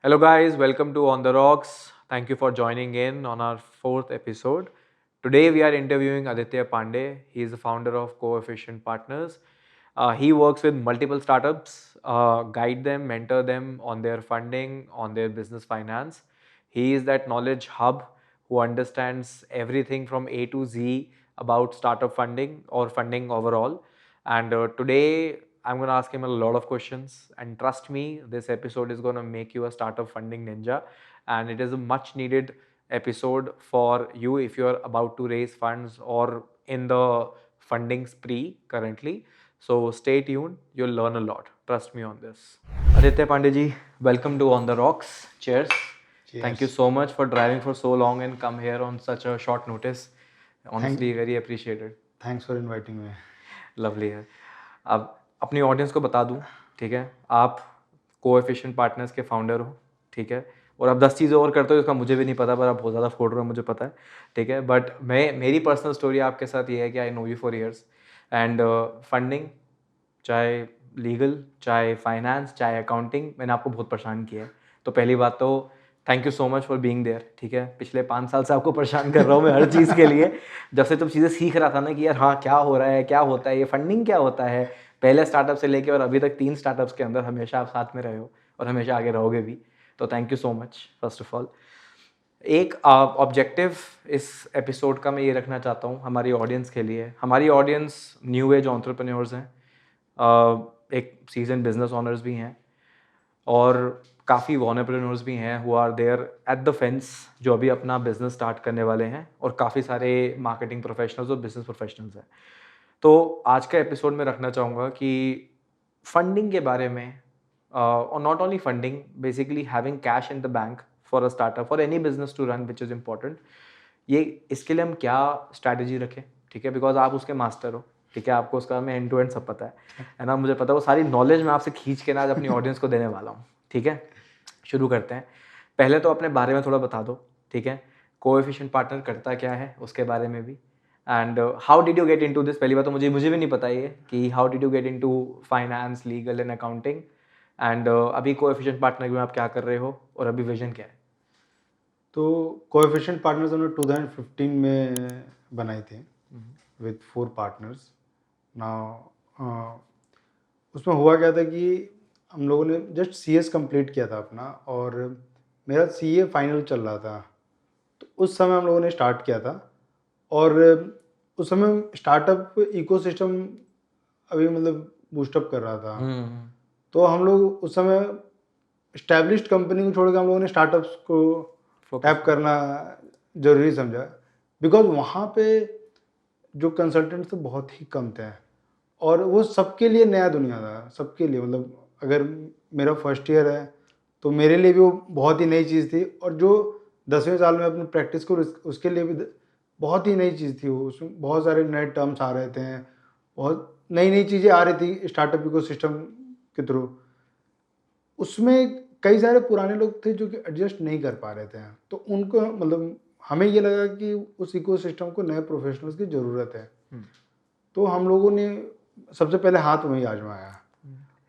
Hello, guys. Welcome to On the Rocks. Thank you for joining in on our fourth episode. Today, we are interviewing Aditya Pandey. He is the founder of Coefficient Partners. He works with multiple startups, guide them, mentor them on their funding, on their business finance. He is that knowledge hub who understands everything from A to Z about startup funding or funding overall. And today, I'm going to ask him a lot of questions. And trust me, this episode is going to make you a startup funding ninja. And it is a much needed episode for you if you're about to raise funds or in the funding spree currently. So stay tuned, you'll learn a lot. Trust me on this. Aditya Pandey ji, welcome to On the Rocks. Cheers. Thank you Cheers. so much for driving for so long and come here on such a short notice. Honestly, very appreciated. Thanks for inviting me. Lovely है. अब अपनी audience को बता दूं, ठीक है, आप coefficient partners के फाउंडर हो, ठीक है, और आप 10 चीज़ें और करते हो, इसका मुझे भी नहीं पता, पर आप बहुत ज़्यादा फोड़ रहे हो, मुझे पता है, ठीक है. बट मेरी पर्सनल स्टोरी आपके साथ ये है कि I know you for years and funding, चाहे लीगल, चाहे फाइनेंस, चाहे अकाउंटिंग, मैंने आपको बहुत परेशान किया है. तो पहली बात तो thank you so much for being there, ठीक है. पिछले 5 साल से आपको परेशान कर रहा हूँ मैं हर चीज़ के लिए. जब से तुम चीज़ें सीख रहा था ना कि यार हाँ क्या हो रहा है, क्या होता है, ये फंडिंग क्या होता है, पहले स्टार्टअप से लेके और अभी तक 3 स्टार्टअप्स के अंदर हमेशा आप साथ में रहे हो और हमेशा आगे रहोगे भी. तो thank you so much first of all. एक ऑब्जेक्टिव इस एपिसोड का मैं ये रखना चाहता हूँ हमारी ऑडियंस के लिए. हमारी ऑडियंस न्यू एज एंटरप्रेन्योर्स हैं, एक सीजन बिजनेस ओनर्स भी हैं और काफ़ी वॉनरप्रेन्योर्स भी हैं who are there at the fence, जो अभी अपना बिजनेस स्टार्ट करने वाले हैं, और काफ़ी सारे मार्केटिंग प्रोफेशनल्स और बिजनेस प्रोफेशनल्स हैं. तो आज का एपिसोड में रखना चाहूँगा कि फंडिंग के बारे में, और not only funding, basically having cash in the bank for a startup, for any business to run which is important. ये इसके लिए हम क्या स्ट्रैटेजी रखें, ठीक है, बिकॉज आप उसके मास्टर हो, ठीक है, आपको उसका में एंड टू एंड सब पता है ना. मुझे पता है वो सारी नॉलेज मैं आपसे खींच के ना आज अपनी ऑडियंस को देने वाला हूँ, ठीक है. शुरू करते हैं. पहले तो अपने बारे में थोड़ा बता दो, ठीक है. कोएफिशिएंट पार्टनर करता क्या है उसके बारे में भी, and how did you get into this. पहली बात तो मुझे भी नहीं पता ये कि how did you get into finance, legal and accounting, and अभी कोएफिशिएंट पार्टनर में आप क्या कर रहे हो और अभी विजन क्या है. तो कोएफिशिएंट पार्टनर्स हमने 2015 में बनाई थी विद 4 पार्टनर्स. नाउ उसमें हुआ क्या था कि हम लोगों ने जस्ट सीएस कंप्लीट किया था अपना, और मेरा सीए फाइनल चल रहा था. तो उस समय हम लोगों ने स्टार्ट किया था, और उस समय स्टार्टअप इकोसिस्टम अभी मतलब बूस्टअप कर रहा था. तो हम लोग उस समय एस्टैब्लिश्ड कंपनी को छोड़ के हम लोगों ने स्टार्टअप्स को टैप करना ज़रूरी समझा, बिकॉज वहाँ पे जो कंसल्टेंट्स थे बहुत ही कम थे, और वो सबके लिए नया दुनिया था, सबके लिए. मतलब अगर मेरा फर्स्ट ईयर है तो मेरे लिए भी वो बहुत ही नई चीज़ थी, और जो 10वें साल में अपनी प्रैक्टिस को उसके लिए भी बहुत ही नई चीज़ थी. वो उसमें बहुत सारे नए टर्म्स आ रहे थे, बहुत नई नई चीज़ें आ रही थी स्टार्टअप इकोसिस्टम के थ्रू. उसमें कई सारे पुराने लोग थे जो कि एडजस्ट नहीं कर पा रहे थे, तो उनको मतलब हमें ये लगा कि उस इकोसिस्टम को नए प्रोफेशनल्स की ज़रूरत है. तो हम लोगों ने सबसे पहले हाथ वहीं आजमाया,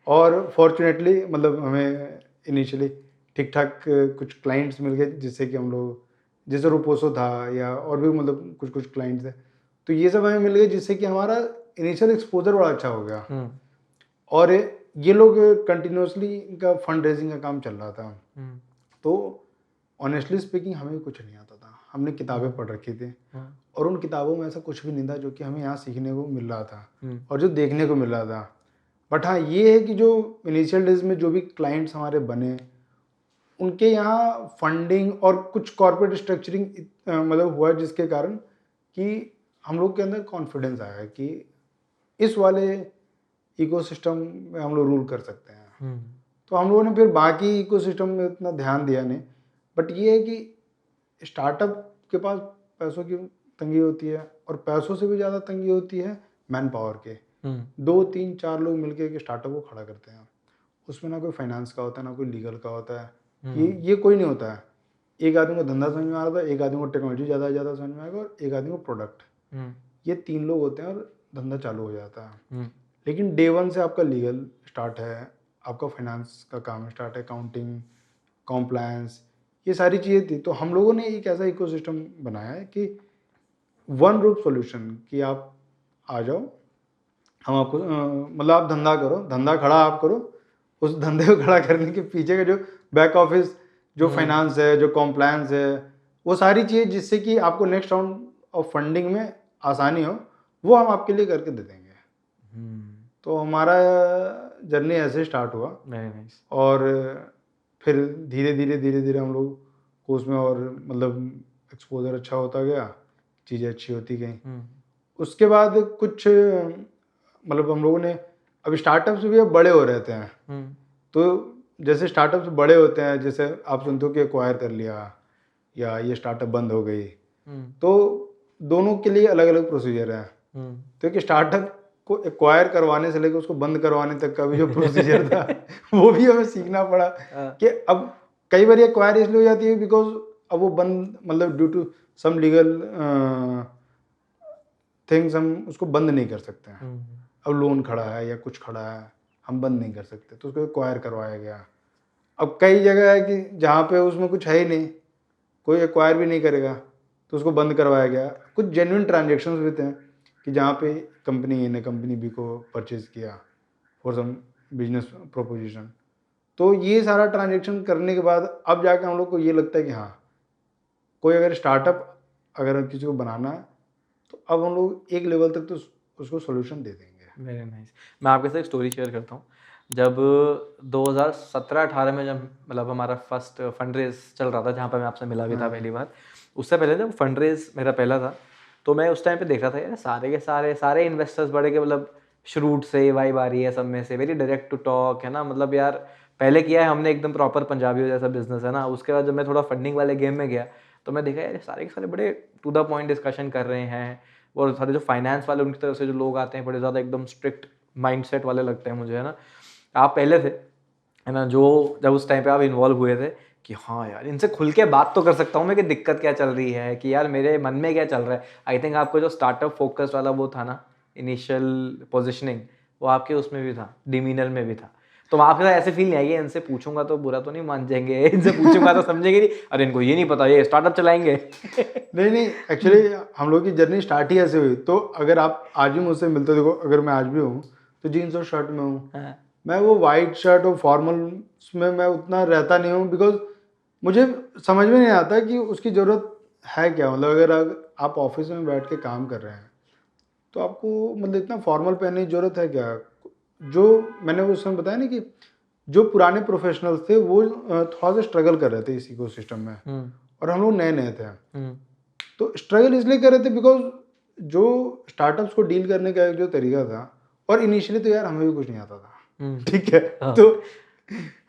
और फॉर्चुनेटली मतलब हमें इनिशियली ठीक ठाक कुछ क्लाइंट्स मिल गए, जिससे कि हम लोग, जैसे रूपोसो था या और भी मतलब कुछ कुछ क्लाइंट्स थे, तो ये सब हमें मिल गए, जिससे कि हमारा इनिशियल एक्सपोजर बड़ा अच्छा हो गया. और ये लोग कंटिन्यूसली इनका फंड रेजिंग का काम चल रहा था. तो ऑनेस्टली स्पीकिंग हमें कुछ नहीं आता था. हमने किताबें पढ़ रखी थी, और उन किताबों में ऐसा कुछ भी नहीं था जो कि हमें यहाँ सीखने को मिल रहा था और जो देखने को मिल रहा था. बट हाँ, ये है कि जो इनिशियल डेज में जो भी क्लाइंट्स हमारे बने, उनके यहाँ फंडिंग और कुछ कॉर्पोरेट स्ट्रक्चरिंग मतलब हुआ, जिसके कारण कि हम लोग के अंदर कॉन्फिडेंस आया कि इस वाले इकोसिस्टम में हम लोग रूल कर सकते हैं. तो हम लोगों ने फिर बाकी इकोसिस्टम में इतना ध्यान दिया नहीं. बट ये है कि स्टार्टअप के पास पैसों की तंगी होती है, और पैसों से भी ज़्यादा तंगी होती है मैन पावर के. 2 3 4 लोग मिलकर एक स्टार्टअप को खड़ा करते हैं. उसमें ना कोई फाइनेंस का होता है, ना कोई लीगल का होता है. ये कोई नहीं होता है. एक आदमी को धंधा समझ में आ रहा था, एक आदमी को टेक्नोलॉजी ज़्यादा समझ में आएगा, और एक आदमी को प्रोडक्ट. ये 3 लोग होते हैं और धंधा चालू हो जाता है. लेकिन डे 1 से आपका लीगल स्टार्ट है, आपका फाइनेंस का काम स्टार्ट है, अकाउंटिंग, कॉम्प्लायंस, ये सारी चीज़ें थी। तो हम लोगों ने एक ऐसा इकोसिस्टम बनाया है कि वन रूफ सॉल्यूशन, कि आप आ जाओ, हम आपको मतलब आप धंधा करो, धंधा खड़ा आप करो, उस धंधे को खड़ा करने के पीछे का जो बैक ऑफिस, जो फाइनेंस है, जो कॉम्प्लायंस है, वो सारी चीज़ें जिससे कि आपको नेक्स्ट राउंड ऑफ फंडिंग में आसानी हो, वो हम आपके लिए करके दे देंगे। तो हमारा जर्नी ऐसे स्टार्ट हुआ वेरी नाइस। और फिर धीरे धीरे हम लोग को उसमें और मतलब एक्सपोजर अच्छा होता गया, चीज़ें अच्छी होती गई। उसके बाद कुछ मतलब हम लोगों ने, अभी स्टार्टअप्स भी अब बड़े हो रहते हैं, तो जैसे स्टार्टअप्स बड़े होते हैं, जैसे आप सुनते हो कि एक्वायर कर लिया या ये स्टार्टअप बंद हो गई, तो दोनों के लिए अलग अलग प्रोसीजर है। तो एक स्टार्टअप को एक्वायर करवाने से लेकर उसको बंद करवाने तक का भी जो प्रोसीजर था वो भी हमें सीखना पड़ा कि अब कई बार एक्वायर इसलिए हो जाती है बिकॉज अब वो बंद, मतलब due to some legal things हम उसको बंद नहीं कर सकते हैं। अब लोन खड़ा है या कुछ खड़ा है, हम बंद नहीं कर सकते, तो उसको एक्वायर करवाया गया। अब कई जगह है कि जहाँ पे उसमें कुछ है ही नहीं, कोई एक्वायर भी नहीं करेगा, तो उसको बंद करवाया गया। कुछ जेन्युइन ट्रांजेक्शन्स भी थे कि जहाँ पे कंपनी ए ने कंपनी बी को परचेज किया फॉर सम बिजनेस प्रोपोजिशन। तो ये सारा ट्रांजेक्शन करने के बाद अब जाके हम लोग को ये लगता है कि हाँ, कोई अगर स्टार्टअप अगर किसी को बनाना है, तो अब हम लोग एक लेवल तक तो उसको सोल्यूशन दे देंगे। Very nice. मैं आपके साथ एक स्टोरी शेयर करता हूँ। जब 2017-18 में जब मतलब हमारा फर्स्ट फंड रेज चल रहा था, जहाँ पर मैं आपसे मिला भी था पहली बार, उससे पहले जब फंड रेज मेरा पहला था, तो मैं उस टाइम पे देख रहा था यार सारे के सारे इन्वेस्टर्स बड़े के मतलब श्रूट से वाइब आ रही है सब में से, वेरी डायरेक्ट टू टॉक है ना, मतलब यार पहले किया है हमने एकदम प्रॉपर पंजाबियों जैसा बिजनेस है ना। उसके बाद जब मैं थोड़ा फंडिंग वाले गेम में गया तो मैं देखा यार सारे के सारे बड़े टू द पॉइंट डिस्कशन कर रहे हैं, और सारे जो फाइनेंस वाले उनकी तरफ से जो लोग आते हैं बड़े ज़्यादा एकदम स्ट्रिक्ट माइंडसेट वाले लगते हैं मुझे, है ना। आप पहले थे, है ना, जो जब उस टाइम पे आप इन्वॉल्व हुए थे कि हाँ यार इनसे खुल के बात तो कर सकता हूँ मैं कि दिक्कत क्या चल रही है, कि यार मेरे मन में क्या चल रहा है। आई थिंक आपको जो स्टार्टअप फोकस वाला वो था ना, इनिशियल पोजिशनिंग, वो आपके उसमें भी था, डिमीनर में भी था। तो आपके साथ ऐसे फील नहीं आएगी इनसे पूछूंगा तो बुरा तो नहीं मान जाएंगे, इनसे पूछूंगा तो समझेंगे नहीं, अरे इनको ये नहीं पता ये स्टार्टअप चलाएंगे। नहीं, एक्चुअली हम लोग की जर्नी स्टार्ट ही ऐसे हुई। तो अगर आप आज भी मुझसे मिलते हो, देखो अगर मैं आज भी हूँ तो जीन्स और शर्ट में हूँ। हाँ। मैं वो वाइट शर्ट और फॉर्मल्स में मैं उतना रहता नहीं हूँ, बिकॉज मुझे समझ में नहीं आता कि उसकी ज़रूरत है क्या। मतलब अगर आप ऑफिस में बैठ के काम कर रहे हैं तो आपको मतलब इतना फॉर्मल पहनने की ज़रूरत है क्या। जो मैंने उस समय बताया ना कि जो पुराने प्रोफेशनल्स थे वो थोड़ा सा स्ट्रगल कर रहे थे इस इकोसिस्टम में, और हम लोग नए नए थे। तो स्ट्रगल इसलिए कर रहे थे बिकॉज जो स्टार्टअप्स को डील करने का एक जो तरीका था, और इनिशियली तो यार हमें भी कुछ नहीं आता था, ठीक है। तो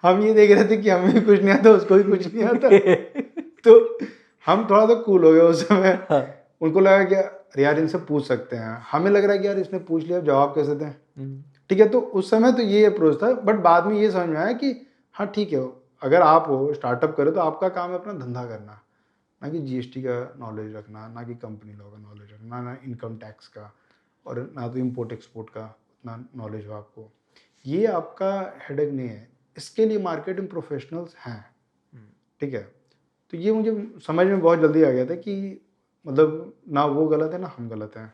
हम ये देख रहे थे कि हमें भी कुछ नहीं आता, उसको भी कुछ नहीं आता। तो हम थोड़ा सा कूल हो गए उस समय। उनको लगा कि अरे यार इनसे पूछ सकते हैं, हमें लग रहा है कि यार इसने पूछ लिया, जवाब कैसे दें। ठीक है, तो उस समय तो ये अप्रोच था, बट बाद में ये समझ में आया कि हाँ ठीक है, अगर आप हो स्टार्टअप करो तो आपका काम है अपना धंधा करना, ना कि जीएसटी का नॉलेज रखना, ना कि कंपनी लॉ का नॉलेज रखना, ना इनकम टैक्स का, और ना तो इम्पोर्ट एक्सपोर्ट का उतना नॉलेज हो आपको। ये आपका हेडेक नहीं है, इसके लिए मार्केटिंग प्रोफेशनल्स हैं, ठीक है। तो ये मुझे समझ में बहुत जल्दी आ गया था कि मतलब ना वो गलत है ना हम गलत हैं,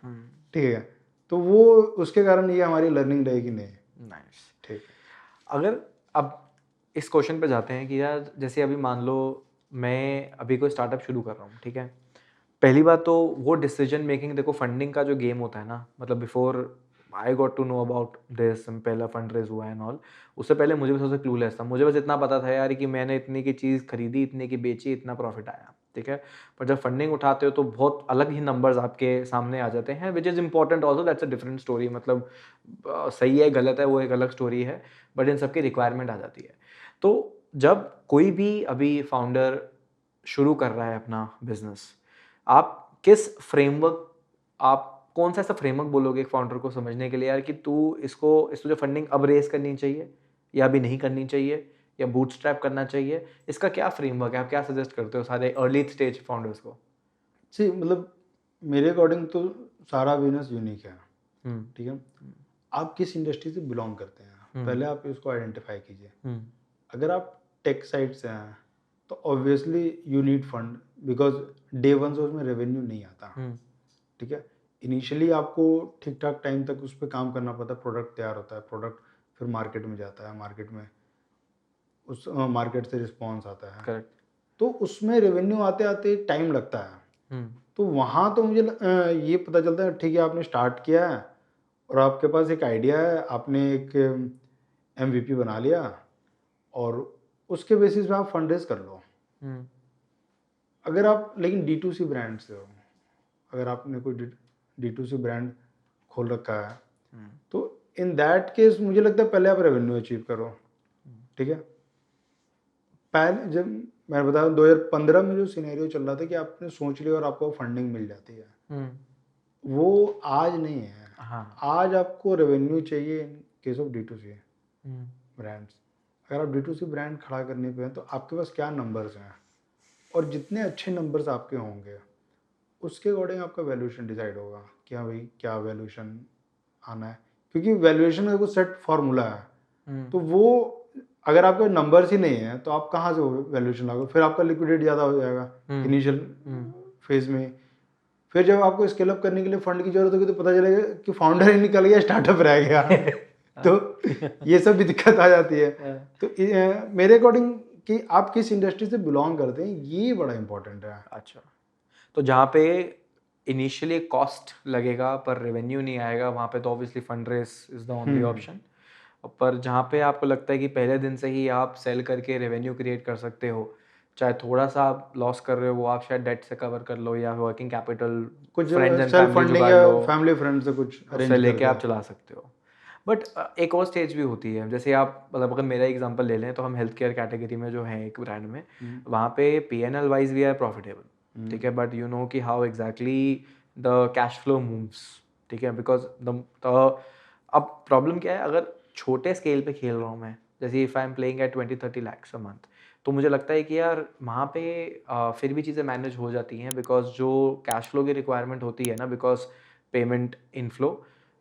ठीक है। तो वो उसके कारण ये हमारी लर्निंग रहेगी नहीं। नाइस। ठीक है। अगर अब इस क्वेश्चन पे जाते हैं कि यार जैसे अभी मान लो मैं अभी कोई स्टार्टअप शुरू कर रहा हूँ, ठीक है। पहली बात तो वो डिसीजन मेकिंग, देखो फंडिंग का जो गेम होता है ना, मतलब before I got to know about this, पहला फंड रेज हुआ एंड ऑल, उससे पहले मुझे भी सबसे क्लूलेस था। मुझे बस इतना पता था यार कि मैंने इतनी की चीज़ खरीदी, इतने की बेची, इतना प्रॉफिट आया, ठीक है। पर जब फंडिंग उठाते हो तो बहुत अलग ही नंबर्स आपके सामने आ जाते हैं, विच is important also, that's a different story. मतलब सही है गलत है वो एक अलग स्टोरी है, बट इन सबकी रिक्वायरमेंट आ जाती है। तो जब कोई भी अभी फाउंडर शुरू कर रहा है अपना बिजनेस, आप किस फ्रेमवर्क, आप कौन सा ऐसा फ्रेमवर्क बोलोगे एक फाउंडर को समझने के लिए यार कि तू इसको जो फंडिंग अब रेस करनी चाहिए या अभी नहीं करनी चाहिए या बूटस्ट्रैप करना चाहिए, इसका क्या फ्रेमवर्क है, आप क्या सजेस्ट करते हो सारे अर्ली स्टेज फाउंडर्स को? जी, मतलब मेरे अकॉर्डिंग तो सारा बिजनेस यूनिक है, ठीक है। आप किस इंडस्ट्री से बिलोंग करते हैं, पहले आप इसको आइडेंटिफाई कीजिए। अगर आप टेक साइड से हैं तो obviously you need fund, because day one से उसमें रेवेन्यू नहीं आता, ठीक है। इनिशियली आपको ठीक ठाक टाइम तक उस पर काम करना पड़ता है, प्रोडक्ट तैयार होता है, प्रोडक्ट फिर मार्केट में जाता है, मार्केट में उस मार्केट से रिस्पॉन्स आता है, करेक्ट। तो उसमें रेवेन्यू आते आते टाइम लगता है। तो वहाँ तो मुझे ये पता चलता है ठीक है आपने स्टार्ट किया है और आपके पास एक आइडिया है, आपने एक MVP बना लिया और उसके बेसिस पे आप फंड रेज कर लो। अगर आप लेकिन D2C ब्रांड से हो, अगर आपने कोई D2C ब्रांड खोल रखा है तो इन दैट केस मुझे लगता है पहले आप रेवेन्यू अचीव करो, ठीक है। पहले जब मैं बता दूं 2015 में जो सिनेरियो चल रहा था कि आपने सोच लिया और आपको फंडिंग मिल जाती है, वो आज नहीं है। हाँ। आज आपको रेवेन्यू चाहिए in case of D2C brands. अगर आप D2C ब्रांड खड़ा करने पे हैं तो आपके पास क्या नंबर्स हैं, और जितने अच्छे नंबर्स आपके होंगे उसके अकॉर्डिंग आपका वैल्यूएशन डिसाइड होगा कि हाँ भाई क्या वैल्यूएशन आना है, क्योंकि वैल्यूएशन का कुछ सेट फार्मूला है। तो वो अगर आपके नंबर्स ही नहीं है तो आप कहाँ से वैल्यूएशन लाओगे, फिर आपका लिक्विडेट ज़्यादा हो जाएगा इनिशियल फेज में। फिर जब आपको स्केल अप करने के लिए फंड की जरूरत होगी तो पता चलेगा कि फाउंडर ही निकल गया, स्टार्टअप रह गया। तो ये सब भी दिक्कत आ जाती है। तो मेरे अकॉर्डिंग कि आप किस इंडस्ट्री से बिलोंग करते हैं ये बड़ा इंपॉर्टेंट है। अच्छा, तो जहाँ पे इनिशियली कॉस्ट लगेगा पर रेवेन्यू नहीं आएगा, वहाँ पे तो obviously fund raise is the only option. पर जहाँ पे आपको लगता है कि पहले दिन से ही आप सेल करके रेवेन्यू क्रिएट कर सकते हो, चाहे थोड़ा सा आप लॉस कर रहे हो वो आप शायद डेट से कवर कर लो या वर्किंग कैपिटल कुछ friends and self family funding जुगाड़ या लो, फैमिली फ्रेंड से कुछ अरेंज उससे लेके करके आप चला सकते हो। बट एक और स्टेज भी होती है, जैसे आप मतलब अगर मेरा एग्जांपल ले लें तो हम हेल्थ केयर कैटेगरी में जो है एक ब्रांड में, वहाँ पे P&L wise we are profitable, ठीक है, बट यू नो कि how exactly the cash flow moves, ठीक है, बिकॉज द अब प्रॉब्लम क्या है, अगर छोटे स्केल पे खेल रहा हूँ मैं, जैसे if I am playing at 20-30 lakhs a month, तो मुझे लगता है कि यार वहाँ पे फिर भी चीज़ें मैनेज हो जाती हैं, बिकॉज जो कैश फ्लो की रिक्वायरमेंट होती है ना, बिकॉज पेमेंट इनफ्लो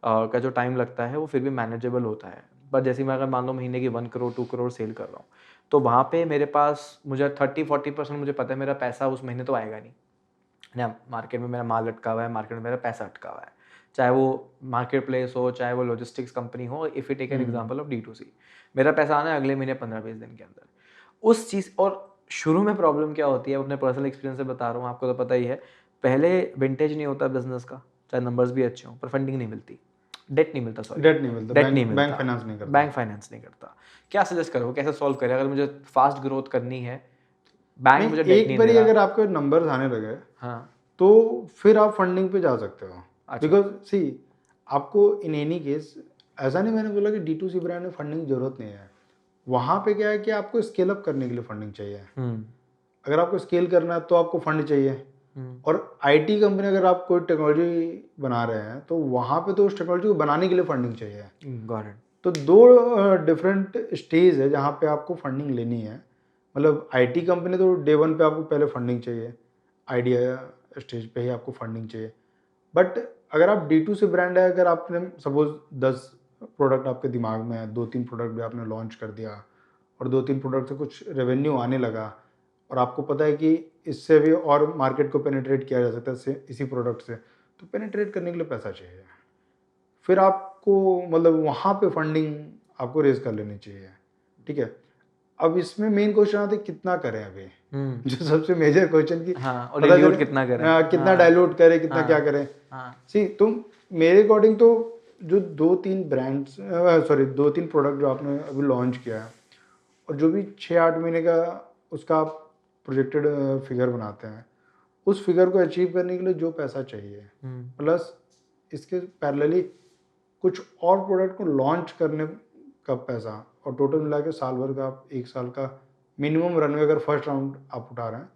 का जो टाइम लगता है वो फिर भी मैनेजेबल होता है। पर जैसे मैं अगर मान लो महीने की 1 करोड़ 2 करोड़ सेल कर रहा हूँ, तो वहाँ पे मेरे पास मुझे 30-40% मुझे पता है मेरा पैसा उस महीने तो आएगा नहीं ना, मार्केट में मेरा माल अटका हुआ है, मार्केट में मेरा पैसा अटका हुआ है, चाहे वो मार्केट प्लेस हो चाहे वो लॉजिस्टिक्स कंपनी हो। If you take an example of D2C, मेरा पैसा आना है अगले महीने 15-20 दिन के अंदर उस चीज़। और शुरू में प्रॉब्लम क्या होती है, अपने पर्सनल एक्सपीरियंस से बता रहा हूँ, आपको तो पता ही है, पहले विंटेज नहीं होता बिजनेस का, चाहे नंबर्स भी अच्छे हों, पर फंडिंग नहीं मिलती, डेट नहीं मिलता, सॉरी डेट नहीं मिलता, डेट नहीं बैंक मिलता, फाइनेंस नहीं करता। बैंक फाइनेंस नहीं करता। क्या सजेस्ट करोगे, कैसे सॉल्व करें अगर मुझे फास्ट ग्रोथ करनी है, बैंक मुझे डेट एक नहीं बार दे ही रहा? अगर आपके नंबर्स आने लगे हाँ। तो फिर आप फंडिंग पे जा सकते हो, अच्छा। बिकॉज सी आपको इन एनी केस, ऐसा नहीं मैंने बोला कि D2C ब्रांड में फंडिंग की जरूरत नहीं है। वहाँ पे क्या है कि आपको स्केल अप करने के लिए फंडिंग चाहिए। अगर आपको स्केल करना है तो आपको फंड चाहिए, और IT कंपनी अगर आप कोई टेक्नोलॉजी बना रहे हैं तो वहाँ पे तो उस टेक्नोलॉजी को बनाने के लिए फंडिंग चाहिए। Got it. तो दो डिफरेंट स्टेज है जहाँ पे आपको फंडिंग लेनी है। मतलब IT कंपनी तो डे वन पे आपको पहले फंडिंग चाहिए, आइडिया स्टेज पे ही आपको फंडिंग चाहिए। बट अगर आप D2C ब्रांड है, अगर आपने सपोज 10 प्रोडक्ट आपके दिमाग में है, 2-3 प्रोडक्ट भी आपने लॉन्च कर दिया और 2-3 प्रोडक्ट से कुछ रेवेन्यू आने लगा, और आपको पता है कि इससे भी और मार्केट को पेनिट्रेट किया जा सकता है इसी प्रोडक्ट से, तो पेनिट्रेट करने के लिए पैसा चाहिए। फिर आपको मतलब वहाँ पे फंडिंग आपको रेज कर लेनी चाहिए, ठीक है। अब इसमें मेन क्वेश्चन आता है कितना करें अभी, जो सबसे मेजर क्वेश्चन की हाँ, और पता dilute चले कितना करें? कितना हाँ। डाइल्यूट करें, कितना हाँ। क्या करें। हाँ। सी तुम मेरे अकॉर्डिंग तो जो 2-3 ब्रांड्स सॉरी 2-3 प्रोडक्ट जो आपने अभी लॉन्च किया है, और जो भी 6-8 महीने का उसका आप प्रोजेक्टेड फिगर बनाते हैं, उस फिगर को अचीव करने के लिए जो पैसा चाहिए, प्लस इसके पैरेलली कुछ और प्रोडक्ट को लॉन्च करने का पैसा, और टोटल मिला के साल भर का आप 1 साल का मिनिमम रनवे, अगर फर्स्ट राउंड आप उठा रहे हैं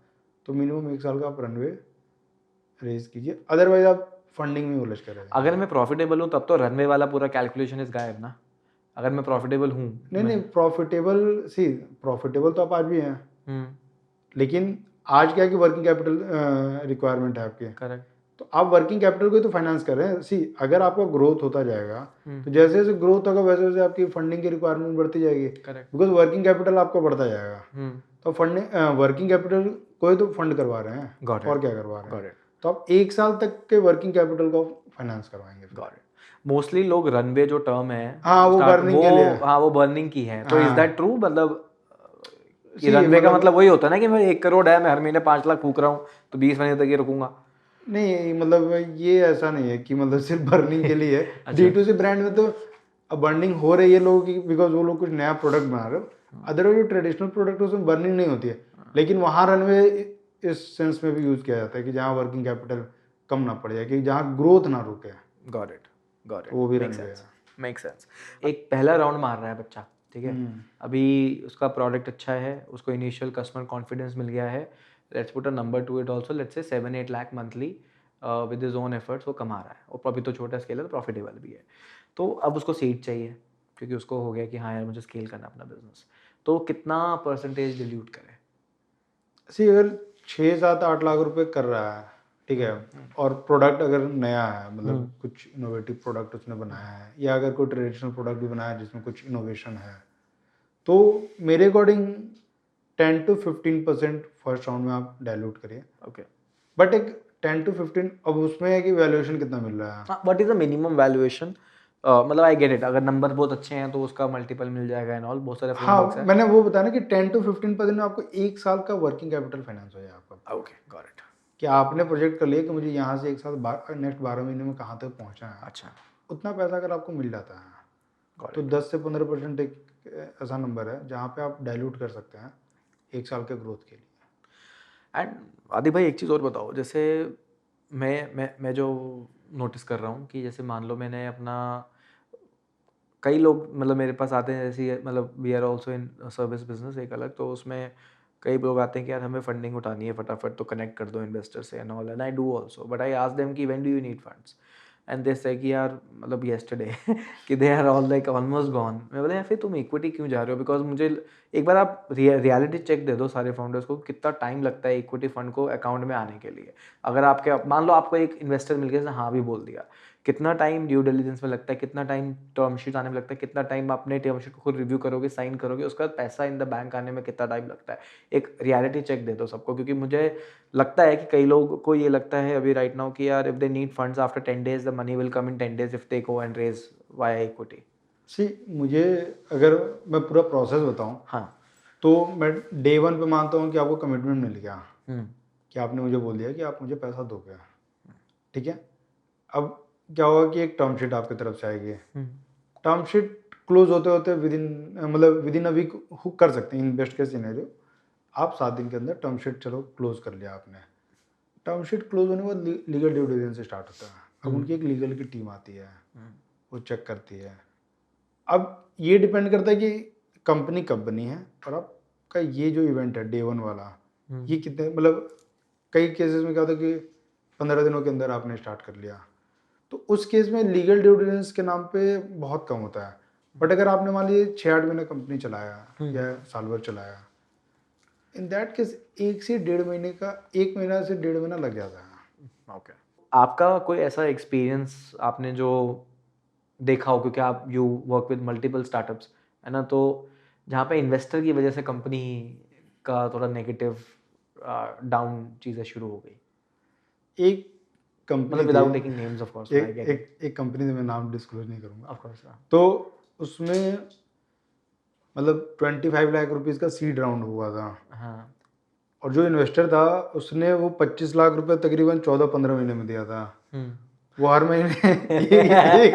तो मिनिमम 1 साल का आप रनवे रेज कीजिए, अदरवाइज आप फंडिंग में उलझ कर रहेंगे। अगर मैं प्रॉफिटेबल हूँ तब तो रनवे वाला पूरा कैलकुलेशन इस गायब ना, अगर मैं प्रॉफिटेबल हूँ। नहीं प्रॉफिटेबल, सी प्रॉफिटेबल तो आप आज भी हैं, लेकिन आज क्या है कि वर्किंग कैपिटल रिक्वायरमेंट है आपके, करेक्ट। तो आप वर्किंग कैपिटल को ही तो फाइनेंस कर रहे हैं। सी अगर आपका ग्रोथ होता जाएगा तो जैसे जैसे ग्रोथ होगा वैसे वैसे आपकी फंडिंग की रिक्वायरमेंट बढ़ती जाएगी, करेक्ट। बिकॉज वर्किंग कैपिटल आपका बढ़ता जाएगा। तो फंडिंग वर्किंग कैपिटल कोई तो फंड करवा रहे हैं Got it. और क्या करवा रहे Got हैं, it. तो आप 1 साल तक के वर्किंग कैपिटल को फाइनेंस करवाएंगे फिर। Got it. मोस्टली लोग रनवे जो टर्म है हाँ, वो burning के लिए है। हाँ वो बर्निंग की है, तो इज हाँ। That true? मतलब कि See, रनवे का मतलब वही होता है ना कि मैं 1 करोड़ है, मैं हर महीने 5 लाख फूक रहा हूँ, तो 20 महीने तक ये रखूंगा। नहीं, मतलब ये ऐसा नहीं है कि मतलब सिर्फ बर्निंग के लिए है। अच्छा। D2C ब्रांड में तो अब बर्निंग हो रही है लोगों की, बिकॉज वो लोग कुछ नया प्रोडक्ट बना रहे हो। अदरवाइज जो ट्रेडिशनल प्रोडक्ट है उसमें बर्निंग नहीं होती है, लेकिन वहाँ रनवे इस सेंस में भी यूज किया जाता है कि जहाँ वर्किंग कैपिटल कम ना पड़ जाए, कि जहाँ ग्रोथ ना रुके, गॉट इट, गॉट इट, वो भी मेक रनवे सेंस, है। Make sense. एक पहला राउंड मार रहा है बच्चा, ठीक है, अभी उसका प्रोडक्ट अच्छा है, उसको इनिशियल कस्टमर कॉन्फिडेंस मिल गया है, let's put a number two it also, let's say 7-8 lakh monthly with his own efforts वो कमा रहा है, और अभी तो छोटा स्केल है तो प्रॉफिटेबल भी है। तो अब उसको सीड चाहिए, क्योंकि उसको हो गया कि हाँ यार मुझे स्केल करना अपना बिजनेस, तो कितना परसेंटेज डिल्यूट करे? सी अगर 6-7-8 लाख रुपए कर रहा है, ठीक है, और प्रोडक्ट अगर नया है, मतलब कुछ इनोवेटिव प्रोडक्ट उसने बनाया है, या अगर कोई ट्रेडिशनल प्रोडक्ट भी बनाया है जिसमें कुछ इनोवेशन है, तो मेरे अकॉर्डिंग 10-15% फर्स्ट राउंड में आप डाइल्यूट करिए। ओके, बट एक 10-15, अब उसमें है कि वैल्यूएशन कितना मिल रहा है। What is the minimum valuation? मतलब आई गेट इट, अगर नंबर बहुत अच्छे हैं तो उसका मल्टीपल मिल जाएगा एंड ऑल, बहुत सारे फ्रेमवर्क्स हाँ, हैं। मैंने वो बताया ना कि 10-15% में आपको 1 साल का वर्किंग कैपिटल फाइनेंस हो जाए आपका, ओके, गॉट इट। कि आपने प्रोजेक्ट कर लिया कि मुझे यहाँ से 1 साल नेक्स्ट 12 महीने में कहाँ तक पहुँचना है, अच्छा, उतना पैसा अगर आपको मिल जाता है गॉट तो इट। 10 से 15% एक ऐसा नंबर है जहाँ पे आप डाइल्यूट कर सकते हैं 1 साल के ग्रोथ के लिए। एंड आदि भाई एक चीज़ और बताओ, जैसे मैं जो नोटिस कर रहा हूँ कि जैसे मान लो मैंने अपना, कई लोग मतलब मेरे पास आते हैं, जैसे मतलब we are also in service business एक अलग, तो उसमें कई लोग आते हैं कि यार हमें फंडिंग उठानी है फटाफट, तो कनेक्ट कर दो इन्वेस्टर से and all, and I do also, but I ask them कि when do you need funds, and they say कि यार मतलब येस्टरडे कि they are all like almost gone. मैं बोला यार फिर तुम इक्विटी क्यों जा रहे हो? बिकॉज मुझे एक बार आप रियलिटी चेक दे दो सारे फाउंडर्स को, कितना टाइम लगता है इक्विटी फंड को अकाउंट में आने के लिए। अगर आपके मान लो आपको एक इन्वेस्टर मिल गया, हाँ भी बोल दिया, कितना टाइम ड्यू डिलीजेंस में लगता है, कितना टाइम टर्म शीट आने में लगता है, कितना टाइम अपने टर्म शीट को खुद रिव्यू करोगे, साइन करोगे, उसका पैसा इन द बैंक आने में कितना टाइम लगता है? एक रियलिटी चेक दे दो सबको, क्योंकि मुझे लगता है कि कई लोगों को ये लगता है अभी राइट नाउ कि यार if they need funds after 10 days the money will come in 10 days if they go and raise via equity. See मुझे, अगर मैं पूरा प्रोसेस बताऊं, हाँ, तो मैं डे 1 पे मानता हूं कि आपको कमिटमेंट मिल गया, हम्म, कि आपने मुझे बोल दिया कि आप मुझे पैसा दोगे, ठीक है। अब क्या होगा कि एक टर्म शीट आपकी तरफ से आएगी, टर्म शीट क्लोज होते होते विद इन अ वीक कर सकते हैं इन बेस्ट केस सिनेरियो। आप 7 दिन के अंदर टर्म शीट चलो क्लोज कर लिया आपने। टर्म शीट क्लोज होने के बाद लीगल ड्यू डिलिजेंस से स्टार्ट होता है। अब उनकी एक लीगल की टीम आती है, वो चेक करती है। अब ये डिपेंड करता है कि कंपनी कब बनी है, और आपका ये जो इवेंट है डे 1 वाला, ये कितने, मतलब कई केसेस में क्या होता है कि 15 दिनों के अंदर आपने स्टार्ट कर लिया, तो उस केस में लीगल ड्यू डिलिजेंस के नाम पे बहुत कम होता है। बट अगर आपने मान लीजिए 6-8 महीने कंपनी चलाया या साल भर चलाया, इन दैट केस 1 से 1.5 महीने का, 1 महीना से 1.5 महीना लग जाता है। ओके। आपका कोई ऐसा एक्सपीरियंस आपने जो देखा हो, क्योंकि आप you work with multiple startups है ना, तो जहाँ पे इन्वेस्टर की वजह से कंपनी का थोड़ा नेगेटिव डाउन चीज़ें शुरू हो गई, एक कंपनी मतलब without taking names of course, I get it, एक कंपनी से मैं नाम डिस्क्लोज नहीं करूँगा, ऑफ कोर्स। तो उसमें मतलब 25 लाख रुपीस का सीड राउंड हुआ था, हाँ, और जो इन्वेस्टर था उसने वो 25 लाख रुपए तकरीबन 14-15 महीने में दिया था। वो हर महीने एक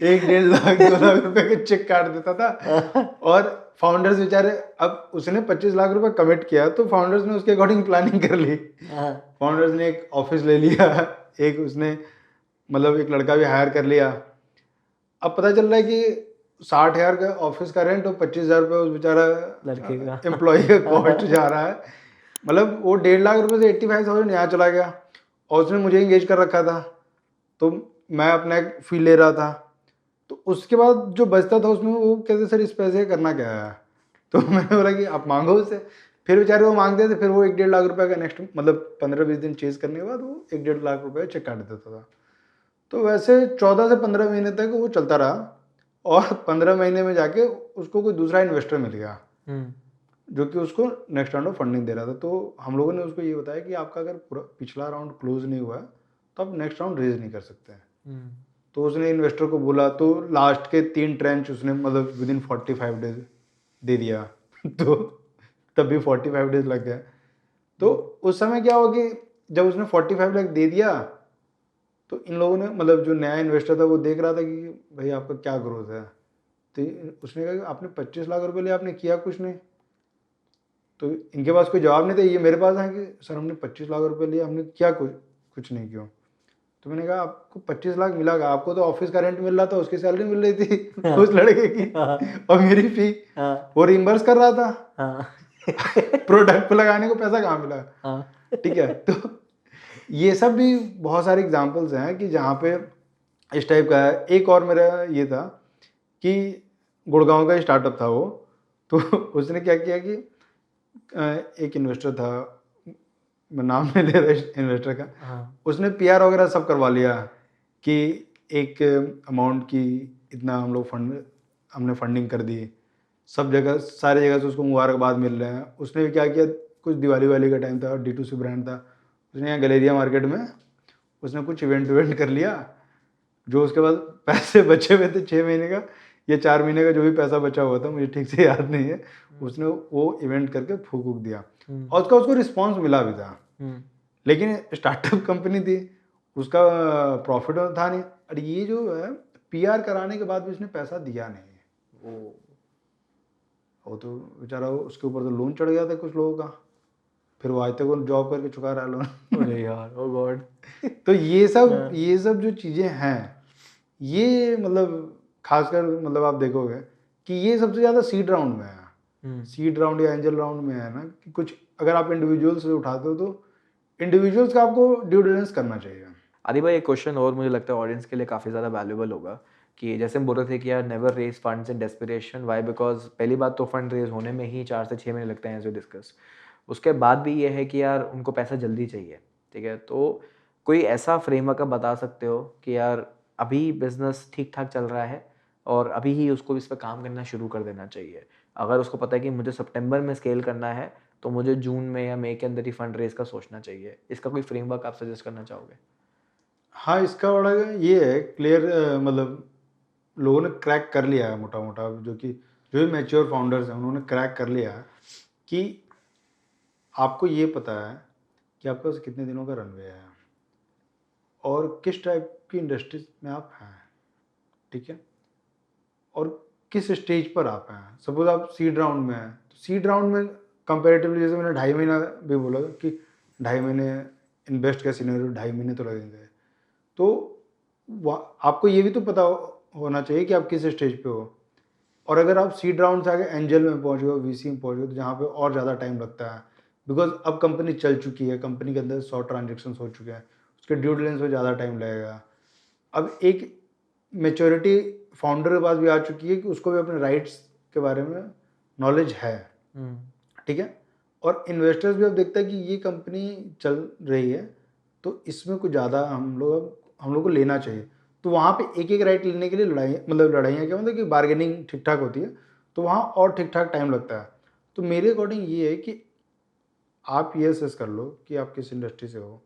1.5 लाख 2 लाख रुपए के चेक काट देता था, और फाउंडर्स बेचारे, अब उसने 25 लाख रुपए कमिट किया तो फाउंडर्स ने उसके अकॉर्डिंग प्लानिंग कर ली। फाउंडर्स ने एक ऑफिस ले लिया, एक उसने मतलब एक लड़का भी हायर कर लिया। अब पता चल रहा है कि 60,000 का ऑफिस का रेंट और 25,000 रुपये उस बेचारा लड़के का एम्प्लॉय का कॉस्ट जा रहा है। मतलब वो 1.5 लाख रुपए से 85,000 यहाँ चला गया, और उसने मुझे इंगेज कर रखा था, तो मैं अपना एक फी ले रहा था। तो उसके बाद जो बचता था उसमें वो कहते सर इस पैसे का करना क्या है, तो मैंने बोला कि आप मांगो उससे। फिर बेचारे वो मांगते थे, फिर वो 1.5 लाख रुपए का नेक्स्ट मतलब 15-20 दिन चेज करने के बाद वो 1.5 लाख रुपए चेक काट देता था। तो वैसे 14 से 15 महीने तक वो चलता रहा, और 15 महीने में जाके उसको कोई दूसरा इन्वेस्टर मिल गया। जो कि उसको नेक्स्ट राउंड ऑफ फंडिंग दे रहा था। तो हम लोगों ने उसको ये बताया कि आपका अगर पूरा पिछला राउंड क्लोज नहीं हुआ है तो आप नेक्स्ट राउंड रेज नहीं कर सकते हैं। तो उसने इन्वेस्टर को बोला, तो लास्ट के 3 ट्रेंच उसने मतलब विद इन 45 डेज दे दिया तो तब भी 45 डेज लग गए। तो उस समय क्या हुआ कि जब उसने 45 लाख दे दिया तो इन लोगों ने मतलब जो नया इन्वेस्टर था वो देख रहा था कि भाई आपका क्या ग्रोथ है। तो उसने कहा कि आपने 25 लाख रुपए लिए, आपने किया कुछ नहीं। तो इनके पास कोई जवाब नहीं था, ये मेरे पास आए कि सर हमने 25 लाख रुपए लिए, हमने क्या कुछ नहीं किया। तो मैंने कहा आपको 25 लाख मिला, आपको तो ऑफिस का रेंट मिल रहा था, उसकी सैलरी मिल रही थी उस लड़के की, और मेरी फी वो रिम्बर्स कर रहा था। प्रोडक्ट पे लगाने को पैसा कहाँ मिला। ठीक है, तो ये सब भी बहुत सारे एग्जांपल्स हैं कि जहाँ पे इस टाइप का है। एक और मेरा ये था कि गुड़गांव का स्टार्टअप था वो, तो उसने क्या किया कि एक इन्वेस्टर था, मैं नाम नहीं ले रहा इन्वेस्टर का, उसने पीआर वगैरह सब करवा लिया कि एक अमाउंट की इतना हम लोग हमने फंडिंग कर दी, सब जगह सारी जगह से उसको मुबारकबाद मिल रहे हैं। उसने भी क्या किया, कुछ दिवाली वाली का टाइम था, D2C ब्रांड था, उसने यहाँ गलेरिया मार्केट में उसने कुछ इवेंट कर लिया। जो उसके बाद पैसे बचे हुए थे 6 महीने का या 4 महीने का, जो भी पैसा बचा हुआ था मुझे ठीक से याद नहीं है, उसने वो इवेंट करके फूक दिया और उसको रिस्पॉन्स मिला भी था। लेकिन स्टार्टअप कंपनी थी, उसका प्रॉफिट था नहीं। और ये जो है पीआर कराने के बाद भी उसने पैसा दिया नहीं। वो तो बेचारा उसके ऊपर तो लोन चढ़ गया था कुछ लोगों का, फिर वो आज तक वो जॉब करके चुका रहा लोन। अरे यार, ओ गॉड। तो ये सब जो चीज़ें हैं, ये मतलब खासकर मतलब आप देखोगे कि ये सबसे ज़्यादा सीड राउंड में है। सीड राउंड या एंजल राउंड में है ना, कि कुछ अगर आप इंडिविजुअल से उठाते हो तो इंडिविजुअल्स का आपको ड्यू डिलिजेंस करना चाहिए। आदि भाई, एक क्वेश्चन और मुझे लगता है ऑडियंस के लिए काफ़ी ज़्यादा वैल्यूबल होगा कि जैसे हम बोल रहे थे कि यार never raise funds in desperation, why? Because पहली बात तो फंड रेज होने में ही 4 से 6 महीने लगते हैं, एज वी डिस्कस। उसके बाद भी ये है कि यार उनको पैसा जल्दी चाहिए, ठीक है? तो कोई ऐसा फ्रेमवर्क आप बता सकते हो कि यार अभी बिजनेस ठीक ठाक चल रहा है और अभी ही उसको इस पर काम करना शुरू कर देना चाहिए। अगर उसको पता है कि मुझे सितंबर में स्केल करना है तो मुझे जून में या मई के अंदर ही फंड रेज का सोचना चाहिए। इसका कोई फ्रेमवर्क आप सजेस्ट करना चाहोगे? हाँ, इसका बड़ा ये है क्लियर, मतलब लोगों ने क्रैक कर लिया है मोटा मोटा, जो भी मैच्योर फाउंडर्स हैं उन्होंने क्रैक कर लिया है कि आपको ये पता है कि आपके पास कितने दिनों का रनवे है और किस टाइप की इंडस्ट्रीज में आप हैं, ठीक है, और किस स्टेज पर आप हैं। सपोज आप सीड राउंड में हैं, तो सीड राउंड में कंपेरेटिवली, जैसे मैंने 2.5 महीना भी बोला कि 2.5 महीने इन्वेस्ट का सिनेरियो, 2.5 महीने तो लगेंगे। तो आपको ये भी तो पता होना चाहिए कि आप किस स्टेज पे हो। और अगर आप सीड राउंड से आगे एंजल में पहुंच गए, वीसी में पहुंच गए, तो जहाँ पे और ज़्यादा टाइम लगता है, बिकॉज अब कंपनी चल चुकी है, कंपनी के अंदर 100 ट्रांजेक्शन हो चुके हैं, उसके ड्यू डिलिजेंस में ज़्यादा टाइम लगेगा। अब एक मेच्योरिटी फाउंडर के पास भी आ चुकी है कि उसको भी अपने राइट्स के बारे में नॉलेज है, ठीक है, और इन्वेस्टर्स भी अब देखता है कि ये कंपनी चल रही है तो इसमें कुछ ज़्यादा हम लोग को लेना चाहिए। तो वहाँ पे एक एक राइट लेने के लिए लड़ाइयाँ क्या मतलब कि बार्गेनिंग ठीक ठाक होती है, तो वहाँ और ठीक ठाक टाइम लगता है। तो मेरे अकॉर्डिंग ये है कि आप ये असेस कर लो कि आप किस इंडस्ट्री से हो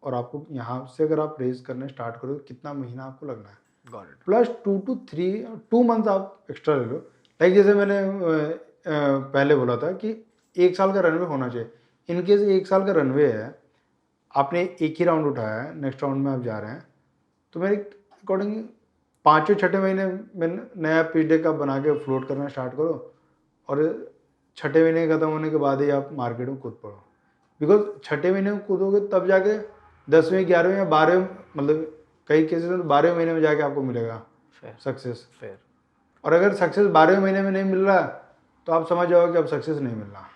और आपको यहाँ से अगर आप रेज करने स्टार्ट करो तो कितना महीना आपको लगना है, प्लस 2 मंथ आप एक्स्ट्रा ले लो। लाइक जैसे मैंने पहले बोला था कि 1 साल का रनवे होना चाहिए। इनकेस 1 साल का रनवे है, आपने एक ही राउंड उठाया है, नेक्स्ट राउंड में आप जा रहे हैं, तो मेरे अकॉर्डिंग 5वें-6ठे महीने में नया पिच डेक आप बना के फ्लोट करना स्टार्ट करो और 6ठे महीने खत्म होने के बाद ही आप मार्केट में कूद पड़ो। बिकॉज 6ठे महीने में कूदोगे तब जाके 10वें, 11वें या 12वें, मतलब कई केसेस में 12वें महीने में जाके आपको मिलेगा सक्सेस। फेयर। और अगर सक्सेस 12वें महीने में नहीं मिल रहा तो आप समझ जाओगे कि अब सक्सेस नहीं मिल रहा।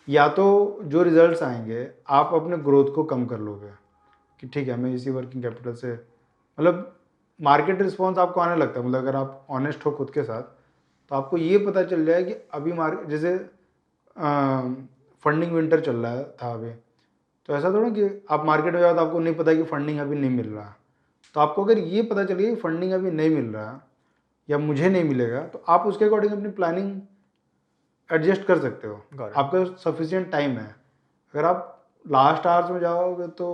या तो जो रिजल्ट्स आएंगे आप अपने ग्रोथ को कम कर लोगे कि ठीक है, मैं इसी वर्किंग कैपिटल से, मतलब मार्केट रिस्पॉन्स आपको आने लगता है। मतलब अगर आप ऑनेस्ट हो खुद के साथ तो आपको ये पता चल जाए कि अभी मार्केट, जैसे फंडिंग विंटर चल रहा था अभी, तो ऐसा थोड़ा कि आप मार्केट में जाओ तो आपको नहीं पता कि फंडिंग अभी नहीं मिल रहा। तो आपको अगर ये पता चले कि फंडिंग अभी नहीं मिल रहा या मुझे नहीं मिलेगा, तो आप उसके अकॉर्डिंग अपनी प्लानिंग एडजस्ट कर सकते हो, Got it. आपका सफिशिएंट टाइम है। अगर आप लास्ट आवर्स में जाओगे तो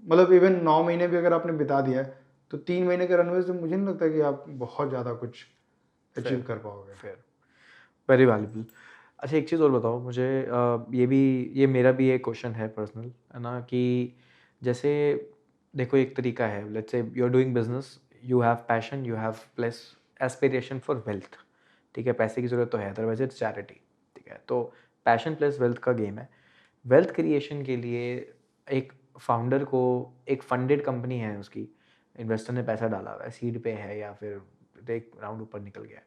मतलब इवन 9 महीने भी अगर आपने बिता दिया है तो 3 महीने के रनवे से मुझे नहीं लगता कि आप बहुत ज़्यादा कुछ अचीव कर पाओगे। Fair, very valuable. अच्छा एक चीज़ और बताओ मुझे, ये मेरा भी एक क्वेश्चन है पर्सनल, है ना, कि जैसे देखो एक तरीका है, let's say you are doing business, you have passion, you have plus aspiration for wealth, ठीक है, पैसे की ज़रूरत तो है, अदरवाइज इट्स चैरिटी, ठीक है, तो पैशन प्लस वेल्थ का गेम है। वेल्थ क्रिएशन के लिए एक फाउंडर को, एक फंडेड कंपनी है उसकी, इन्वेस्टर ने पैसा डाला हुआ है, सीड पे है या फिर एक राउंड ऊपर निकल गया है,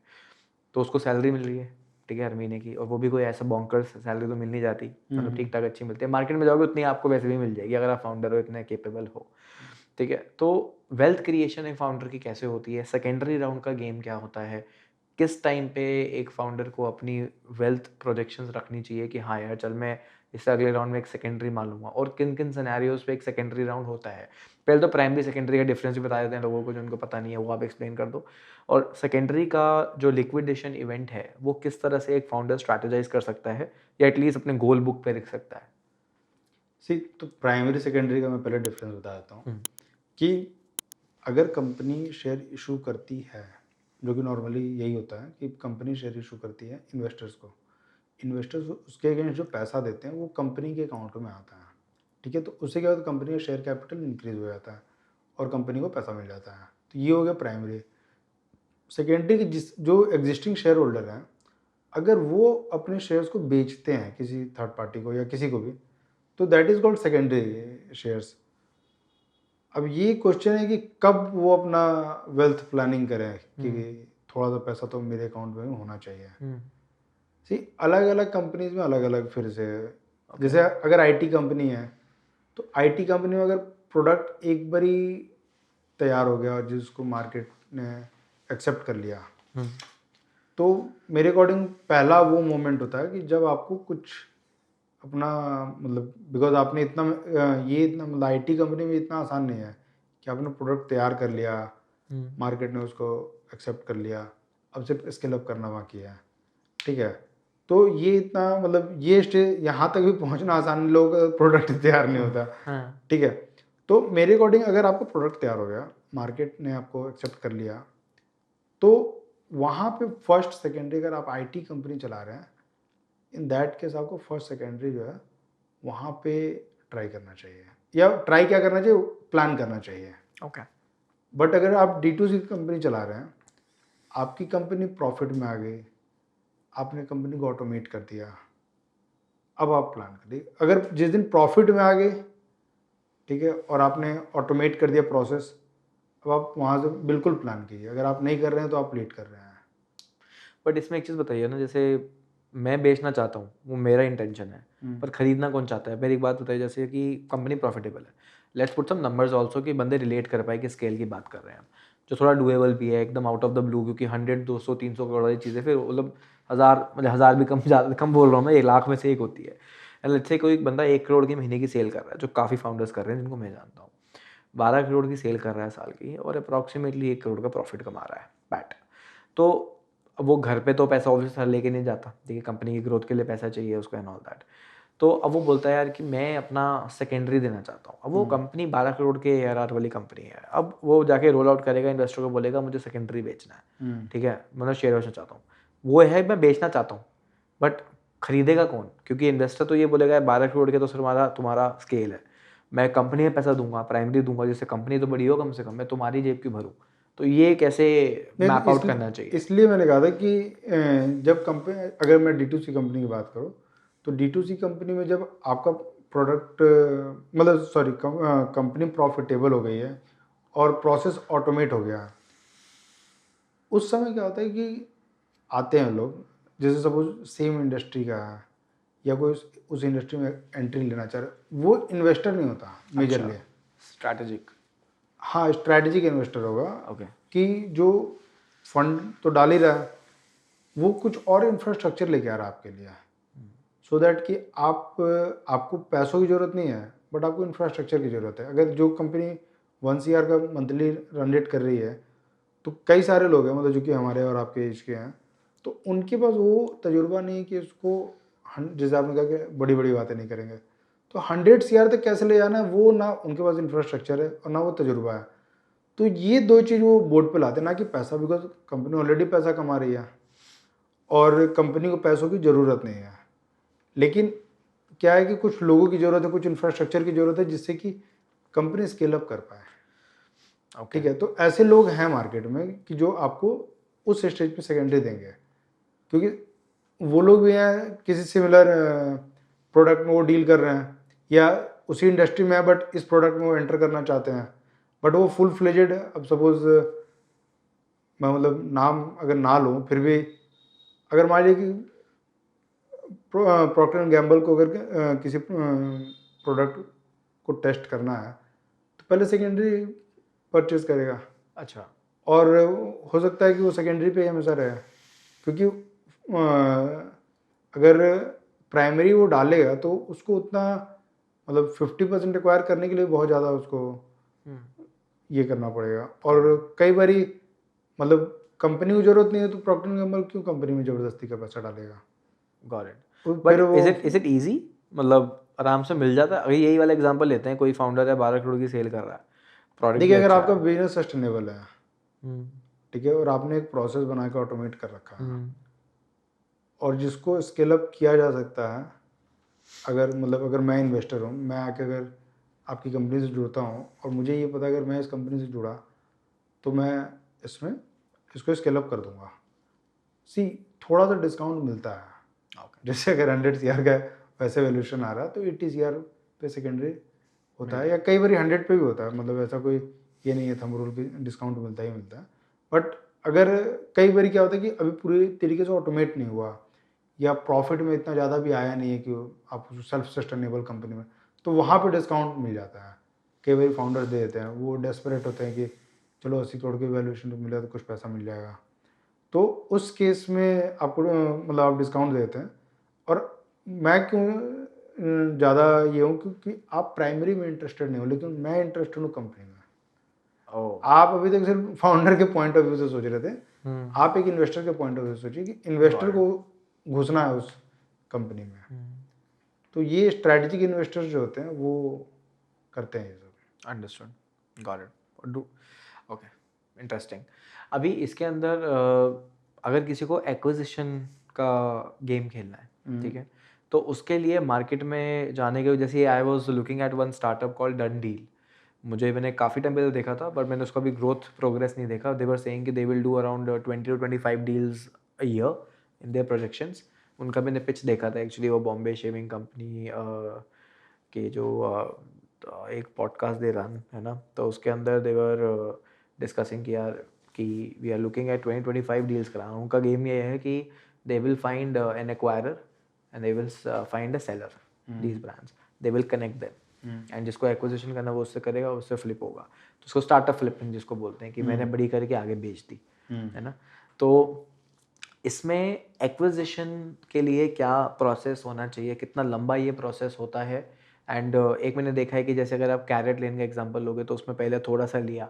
तो उसको सैलरी मिल रही है, ठीक है, हर महीने की, और वो भी कोई ऐसा बॉन्कर सैलरी तो मिल नहीं जाती, मतलब ठीक ठाक अच्छी मिलती है, मार्केट में जाओगे उतनी आपको वैसे भी मिल जाएगी अगर आप फाउंडर हो, इतने केपेबल हो, ठीक है। तो वेल्थ क्रिएशन एक फाउंडर की कैसे होती है, सेकेंडरी राउंड का गेम क्या होता है, किस टाइम पे एक फाउंडर को अपनी वेल्थ प्रोजेक्शंस रखनी चाहिए कि हाँ यार चल मैं इससे अगले राउंड में एक सेकेंडरी मान लूंगा, और किन किन सिनेरियोज पे एक सेकेंडरी राउंड होता है। पहले तो प्राइमरी सेकेंडरी का डिफरेंस भी बता देते हैं लोगों को जो उनको पता नहीं है, वो आप एक्सप्लेन कर दो, और सेकेंडरी का जो लिक्विडेशन इवेंट है वो किस तरह से एक फाउंडर स्ट्रैटेजाइज कर सकता है या एटलीस्ट अपने गोल बुक पे लिख सकता है। सी तो प्राइमरी सेकेंडरी का मैं पहले डिफरेंस बता देता हूँ कि अगर कंपनी शेयर इशू करती है, जो कि नॉर्मली यही होता है कि कंपनी शेयर इशू करती है इन्वेस्टर्स को, इन्वेस्टर्स उसके अगेंस्ट जो पैसा देते हैं वो कंपनी के अकाउंट में आता है, ठीक है, तो उससे क्या होता है, कंपनी का शेयर कैपिटल इंक्रीज हो जाता है और कंपनी को पैसा मिल जाता है। तो ये हो गया प्राइमरी। सेकेंडरी की जो एग्जिस्टिंग शेयर होल्डर हैं, अगर वो अपने शेयर्स को बेचते हैं किसी थर्ड पार्टी को या किसी को भी, तो that is called secondary shares. अब ये क्वेश्चन है कि कब वो अपना वेल्थ प्लानिंग करें कि थोड़ा सा पैसा तो मेरे अकाउंट में होना चाहिए। सी अलग अलग कंपनीज में अलग अलग फिर से, जैसे अगर आईटी कंपनी है तो आईटी कंपनी में अगर प्रोडक्ट एक बारी तैयार हो गया और जिसको मार्केट ने एक्सेप्ट कर लिया, तो मेरे अकॉर्डिंग पहला वो मोमेंट होता है कि जब आपको कुछ अपना मतलब, बिकॉज आपने इतना ये इतना मतलब आईटी कंपनी में इतना आसान नहीं है कि आपने प्रोडक्ट तैयार कर लिया, मार्केट ने उसको एक्सेप्ट कर लिया, अब सिर्फ स्केल अप करना बाकी है, ठीक है। तो ये इतना मतलब ये स्टेज यहाँ तक भी पहुँचना आसान नहीं, लोगों का प्रोडक्ट तैयार नहीं होता, ठीक है। तो मेरे अकॉर्डिंग अगर आपका प्रोडक्ट तैयार हो गया, मार्केट ने आपको एक्सेप्ट कर लिया, तो वहाँ पे फर्स्ट सेकेंडरी अगर आप आईटी कंपनी चला रहे हैं, इन दैट केस आपको फर्स्ट सेकेंडरी जो है वहाँ पे ट्राई करना चाहिए, या ट्राई क्या करना चाहिए, प्लान करना चाहिए। ओके। बट अगर आप D2C कंपनी चला रहे हैं, आपकी कंपनी प्रॉफिट में आ गई, आपने कंपनी को ऑटोमेट कर दिया, अब आप प्लान करिए। अगर जिस दिन प्रॉफिट में आ गए, ठीक है, और आपने ऑटोमेट कर दिया प्रोसेस, अब आप वहाँ से बिल्कुल प्लान कीजिए। अगर आप नहीं कर रहे हैं तो आप लेट कर रहे हैं। बट इसमें एक चीज़ बताइए ना, जैसे मैं बेचना चाहता हूँ, वो मेरा इंटेंशन है, पर खरीदना कौन चाहता है। मेरी एक बात बताइए, जैसे कि कंपनी प्रॉफिटेबल है, let's put some numbers also कि बंदे रिलेट कर पाए कि स्केल की बात कर रहे हैं हम, जो थोड़ा डुएबल भी है, एकदम आउट ऑफ द ब्लू, क्योंकि 100 200 300 करोड़ वाली चीज़ें फिर मतलब हज़ार, मतलब हज़ार भी कम, ज़्यादा कम बोल रहा हूँ मैं, 1 लाख में से एक होती है। एंड लेट्स से कोई बंदा 1 करोड़ की महीने की सेल कर रहा है, जो काफ़ी फाउंडर्स कर रहे हैं जिनको मैं जानता हूँ, 12 करोड़ की सेल कर रहा है साल की, और अप्रॉक्सीमेटली 1 करोड़ का प्रॉफिट कमा रहा है बैट। तो अब वो घर पे तो पैसा ऑब्वियसली लेके नहीं जाता, देखिए कंपनी की ग्रोथ के लिए पैसा चाहिए उसको एंड ऑल दैट। तो अब वो बोलता है यार कि मैं अपना सेकेंडरी देना चाहता हूँ। अब वो कंपनी 12 करोड़ के ARR वाली कंपनी है, अब वो जाके रोल आउट करेगा, इन्वेस्टर को बोलेगा मुझे सेकेंडरी बेचना है, ठीक है, मतलब शेयर बेचना चाहता हूँ, वो है मैं बेचना चाहता हूँ, बट खरीदेगा कौन, क्योंकि इन्वेस्टर तो ये बोलेगा 12 करोड़ के तो सिर्फ तुम्हारा स्केल है, मैं कंपनी में पैसा दूंगा, प्राइमरी दूंगा, जिससे कंपनी तो बड़ी हो कम से कम, मैं तुम्हारी जेब क्यों भरूँ। तो ये कैसे मैप आउट करना चाहिए। इसलिए मैंने कहा था कि जब कंपनी, अगर मैं D2C कंपनी की बात करूँ, तो D2C कंपनी में जब आपका प्रोडक्ट मतलब सॉरी कंपनी प्रॉफिटेबल हो गई है और प्रोसेस ऑटोमेट हो गया, उस समय क्या होता है कि आते हैं लोग, जैसे सपोज सेम इंडस्ट्री का है या कोई उस इंडस्ट्री में एंट्री लेना चाह रहा है, वो इन्वेस्टर नहीं होता मेजरली। स्ट्रैटेजिक। हाँ, स्ट्रैटेजिक इन्वेस्टर होगा ओके। कि जो फंड तो डाल ही रहा है, वो कुछ और इंफ्रास्ट्रक्चर लेके आ रहा है आपके लिए, सो दैट कि आपको पैसों की ज़रूरत नहीं है, बट आपको इंफ्रास्ट्रक्चर की ज़रूरत है। अगर जो कंपनी 1 CR का मंथली रन रेट कर रही है, तो कई सारे लोग हैं मतलब जो कि हमारे और आपके एज के हैं, तो उनके पास वो तजुर्बा नहीं है कि उसको जैसे आपने कहा कि बड़ी बड़ी बातें नहीं करेंगे, तो 100 CR तक कैसे ले जाना है, वो ना उनके पास इंफ्रास्ट्रक्चर है और ना वो तजुर्बा है। तो ये दो चीज़ वो बोर्ड पे लाते हैं, ना कि पैसा, बिकॉज कंपनी ऑलरेडी पैसा कमा रही है और कंपनी को पैसों की ज़रूरत नहीं है। लेकिन क्या है कि कुछ लोगों की ज़रूरत है, कुछ इंफ्रास्ट्रक्चर की ज़रूरत है जिससे कि कंपनी स्केल अप कर पाए। ठीक है, तो ऐसे लोग हैं मार्केट में कि जो आपको उस स्टेज पे सेकेंडरी देंगे, क्योंकि वो लोग भी हैं किसी सिमिलर प्रोडक्ट में वो डील कर रहे हैं या उसी इंडस्ट्री में है बट इस प्रोडक्ट में वो एंटर करना चाहते हैं, बट वो फुल फ्लेजेड, अब सपोज मैं मतलब नाम अगर ना लूँ फिर भी, अगर मान लीजिए कि प्रॉक्टर एंड गैम्बल को अगर किसी प्रोडक्ट को टेस्ट करना है तो पहले सेकेंडरी परचेज करेगा, अच्छा। और हो सकता है कि वो सेकेंडरी पे ही हमेशा रहे, क्योंकि अगर प्राइमरी वो डालेगा तो उसको उतना मतलब 50% एक्वायर करने के लिए बहुत ज़्यादा उसको ये करना पड़ेगा। और कई बारी मतलब कंपनी को ज़रूरत नहीं है तो प्रॉक्टर एंड गैम्बल क्यों कंपनी में ज़बरदस्ती का पैसा डालेगा। Got it. फिर बट वो इज इट इजी, मतलब आराम से मिल जाता है? अगर यही वाला एग्जांपल लेते हैं, कोई फाउंडर है 12 करोड़ की सेल कर रहा है, प्रोडक्ट भी देखिए, अगर अच्छा आपका है। बिजनेस सस्टेनेबल है, हम्म, ठीक है, और आपने एक प्रोसेस बना के ऑटोमेट कर रखा है हम्म, और जिसको स्केल अप किया जा सकता है, अगर मतलब अगर मैं इन्वेस्टर हूँ, मैं आके अगर आपकी कंपनी से जुड़ता हूँ और मुझे ये पता है अगर मैं इस कंपनी से जुड़ा तो मैं इसमें इसको स्केल अप कर दूंगा। सी, थोड़ा सा डिस्काउंट मिलता है, ओके, जैसे अगर 100 CR का वैसे वैल्यूशन आ रहा है तो 80 CR पे सेकेंडरी होता मिल है, या कई बार 100 पे भी होता है, मतलब ऐसा कोई ये नहीं है थंब रूल की डिस्काउंट मिलता ही मिलता है। बट अगर कई बार क्या होता है कि अभी पूरी तरीके से ऑटोमेट नहीं हुआ या प्रॉफिट में इतना ज़्यादा भी आया नहीं है कि आप सेल्फ सस्टेनेबल कंपनी में, तो वहाँ पे डिस्काउंट मिल जाता है। कई बार फाउंडर्स दे देते हैं, वो डेस्परेट होते हैं कि चलो 80 करोड़ की वैल्यूएशन तो मिला तो कुछ पैसा मिल जाएगा, तो उस केस में आपको मतलब आप डिस्काउंट देते हैं। और मैं क्यों ज़्यादा ये हूँ, क्योंकि आप प्राइमरी में इंटरेस्टेड नहीं हो, लेकिन मैं इंटरेस्टेड हूँ कंपनी में। ओ, आप अभी तक सिर्फ फाउंडर के पॉइंट ऑफ व्यू से सोच रहे थे, हम्म, आप एक इन्वेस्टर के पॉइंट ऑफ व्यू से सोचिए कि इन्वेस्टर गॉट को इट, घुसना है उस कंपनी में। तो ये स्ट्रैटेजिक इन्वेस्टर्स जो होते हैं वो करते हैं ये सब। Understood, got it, do, okay, interesting. अभी इसके अंदर अगर किसी को एक्विजिशन का गेम खेलना है, ठीक है, तो उसके लिए मार्केट में जाने के, जैसे I was looking at one startup called done deal. मैंने काफ़ी टाइम पहले देखा था, बट मैंने उसका भी ग्रोथ प्रोग्रेस नहीं देखा। दे वर सेइंग कि they will do around 20 to 25 deals a year in their projections. उनका मैंने पिच देखा था एक्चुअली, वो बॉम्बे शेविंग कंपनी के जो एक पॉडकास्ट दे रन है ना, तो उसके अंदर देवर डिस्कसिंग कि यार कि we are looking at 20-25 deals कराना। उनका गेम ये है कि they will find an acquirer and they will find a seller, these brands, they will connect them, and जिसको एक्विजिशन करना वो उससे करेगा, उससे फ्लिप होगा। तो उसको स्टार्टअप फ्लिपिंग जिसको बोलते हैं, कि मैंने बड़ी करके आगे बेच दी, है ना। तो इसमें एक्विजिशन के लिए क्या प्रोसेस होना चाहिए, कितना लंबा ये प्रोसेस होता है? एंड एक मैंने देखा है कि जैसे अगर आप कैरेट लेन का एग्जांपल लोगे तो उसमें पहले थोड़ा सा लिया,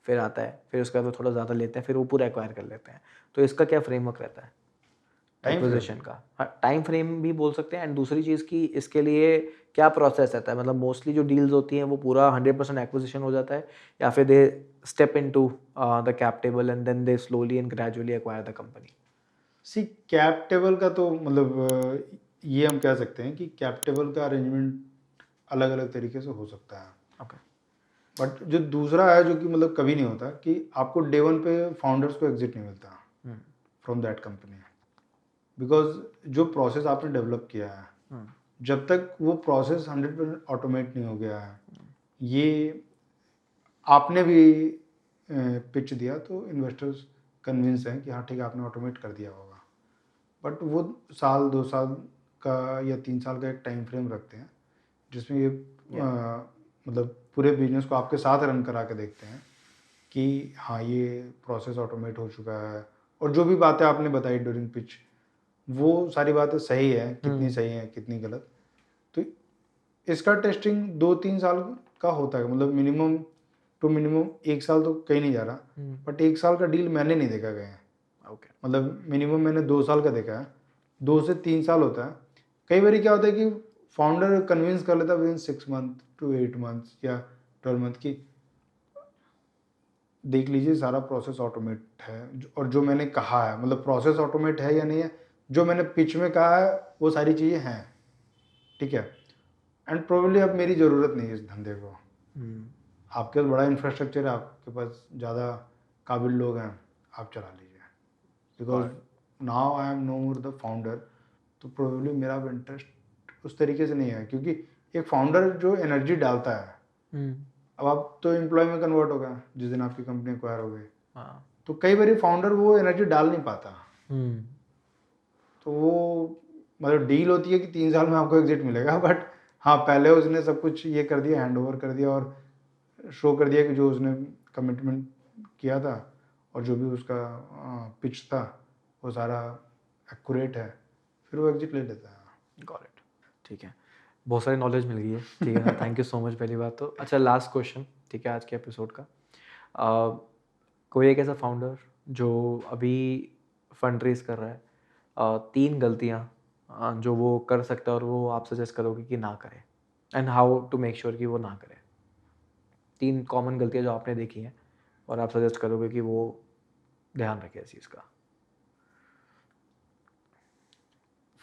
फिर आता है, फिर उसके बाद वो थोड़ा ज़्यादा लेते हैं, फिर वो पूरा एक्वायर कर लेते हैं। तो इसका क्या फ्रेमवर्क रहता है टाइम फ्रेम। एक्विजिशन का? हाँ, टाइम फ्रेम भी बोल सकते हैं। एंड दूसरी चीज़ कि इसके लिए क्या प्रोसेस रहता है, मतलब मोस्टली जो डील्स होती हैं वो पूरा 100% एक्विजिशन हो जाता है, या फिर they step in to the cap table and then they slowly and gradually acquire the company? See, cap table का तो मतलब ये हम कह सकते हैं कि कैप टेबल का अरेंजमेंट अलग अलग तरीके से हो सकता है। ओके, बट जो दूसरा है जो कि मतलब कभी नहीं होता कि आपको डे वन पे फाउंडर्स को एग्जिट नहीं मिलता फ्रॉम दैट कंपनी, बिकॉज जो प्रोसेस आपने डेवलप किया है, जब तक वो प्रोसेस 100% ऑटोमेट नहीं हो गया है, ये आपने भी पिच दिया तो इन्वेस्टर्स कन्विंस हैं कि हाँ ठीक है आपने ऑटोमेट कर दिया होगा, बट वो साल 2 साल का या 3 साल का एक टाइम फ्रेम रखते हैं जिसमें ये मतलब पूरे बिजनेस को आपके साथ रन करा के देखते हैं कि हाँ ये प्रोसेस ऑटोमेट हो चुका है, और जो भी बातें आपने बताई ड्यूरिंग पिच वो सारी बातें सही है, कितनी सही है कितनी गलत। तो इसका टेस्टिंग 2-3 साल का होता है, मतलब मिनिमम 1 साल तो कहीं नहीं जा रहा, बट 1 साल का डील मैंने नहीं देखा गया है। ओके। मतलब मिनिमम मैंने 2 साल का देखा है, 2 से 3 साल होता है। कई बार क्या होता है कि फाउंडर कन्विंस कर लेता है विदिन 6 मंथ टू 8 मंथ्स या 12 मंथ की, देख लीजिए सारा प्रोसेस ऑटोमेट है। और जो मैंने कहा है, मतलब प्रोसेस ऑटोमेट है या नहीं है, जो मैंने पिच में कहा है वो सारी चीज़ें हैं, ठीक है। एंड प्रोबेबली अब मेरी ज़रूरत नहीं है इस धंधे को। आपके पास बड़ा इंफ्रास्ट्रक्चर है, आपके पास ज़्यादा काबिल लोग हैं, आप चला लीजिए। Because now I am no more the founder, तो प्रोबेबली मेरा इंटरेस्ट उस तरीके से नहीं है, क्योंकि एक फाउंडर जो एनर्जी डालता है, अब आप तो एम्प्लॉय में कन्वर्ट होगा जिस दिन आपकी कंपनी एक्वायर हो गई, तो कई बार फाउंडर वो एनर्जी डाल नहीं पाता, तो वो मतलब डील होती है कि 3 साल में आपको एग्जिट मिलेगा, बट हाँ पहले उसने सब कुछ ये कर दिया, हैंड ओवर कर दिया और शो कर दिया कि जो उसने कमिटमेंट किया था और जो भी उसका पिच था वो सारा एक्यूरेट है, फिर वो एग्जिट ले लेता है। Got it. ठीक है, बहुत सारी नॉलेज मिल गई है, ठीक है ना। थैंक यू सो मच पहली बात तो। अच्छा, लास्ट क्वेश्चन, ठीक है, आज के एपिसोड का। कोई एक ऐसा फाउंडर जो अभी फंड रेज कर रहा है, 3 गलतियाँ जो वो कर सकता है और वो आप सजेस्ट करोगे कि ना करे, and how to make sure कि वो ना करे। 3 कॉमन गलतियाँ जो आपने देखी हैं और आप सजेस्ट करोगे कि वो ध्यान रखे इस चीज़ का।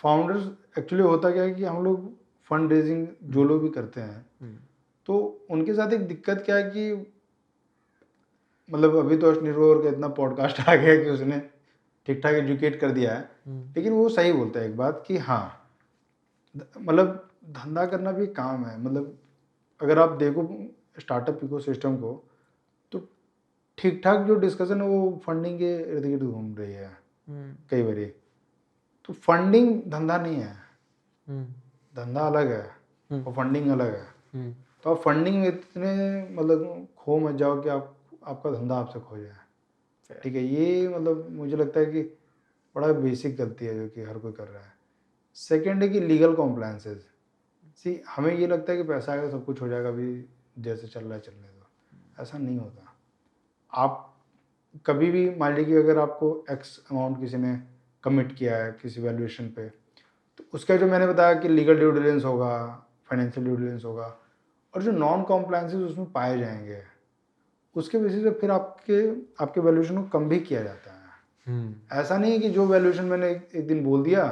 फाउंडर्स एक्चुअली होता क्या है कि हम लोग फंड रेजिंग जो लोग भी करते हैं, तो उनके साथ एक दिक्कत क्या है कि मतलब अभी तो अश्निरोर का इतना पॉडकास्ट आ गया कि उसने ठीक ठाक एजुकेट कर दिया है, लेकिन वो सही बोलता है एक बात कि हाँ मतलब धंधा करना भी काम है। मतलब अगर आप देखो स्टार्टअप इकोसिस्टम को, तो ठीक ठाक जो डिस्कशन है वो फंडिंग के इर्द गिर्द घूम रही है कई बार। तो फंडिंग धंधा नहीं है, धंधा अलग है और फंडिंग अलग है। तो आप फंडिंग में इतने मतलब खो मत जाओ कि आपका धंधा आपसे खो जाए, ठीक है। ये मतलब मुझे लगता है कि बड़ा बेसिक गलती है जो कि हर कोई कर रहा है। सेकेंड है कि लीगल कॉम्प्लायंसेस। सी हमें ये लगता है कि पैसा आएगा सब कुछ हो जाएगा, अभी जैसे चल रहा है चलने दो, ऐसा नहीं होता। आप कभी भी मान लीजिए कि अगर आपको एक्स अमाउंट किसी ने कमिट किया है किसी वैल्यूएशन पे, तो उसका जो मैंने बताया कि लीगल ड्यू डिलिजेंस होगा, फाइनेंशियल ड्यू डिलिजेंस होगा, और जो नॉन कॉम्प्लायंसेस उसमें पाए जाएंगे, उसके बेसिस पे फिर आपके वैल्यूएशन को कम भी किया जाता है। ऐसा नहीं है कि जो वैल्यूएशन मैंने एक दिन बोल दिया,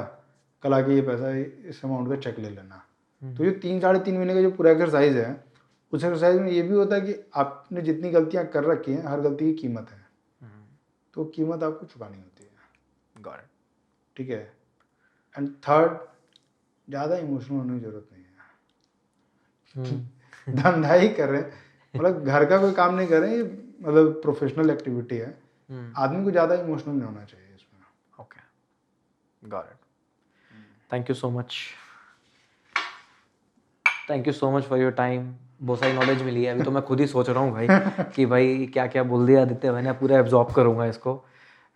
कल आके ये पैसा इस अमाउंट का चेक ले लेना। तो ये 3-3.5 महीने का जो पूरा एक्सरसाइज है, उस एक्सरसाइज में ये भी होता है कि आपने जितनी गलतियां कर रखी हैं, हर गलती की कीमत है, तो कीमत आपको चुकानी होती है। Got it. ठीक है। एंड थर्ड, ज़्यादा इमोशनल होने की जरूरत नहीं है। धंधा ही कर रहे हैं, मतलब घर का कोई काम नहीं कर रहे हैं, ये मतलब प्रोफेशनल एक्टिविटी है। आदमी को ज़्यादा इमोशनल नहीं होना चाहिए इसमें। Okay, got it. Thank you so much, thank you so much for your time. बहुत सारी नॉलेज मिली है। अभी तो मैं खुद ही सोच रहा हूँ भाई कि भाई क्या क्या बोल दिया आदित्य भाई ने, पूरा एब्जॉर्ब करूँगा इसको,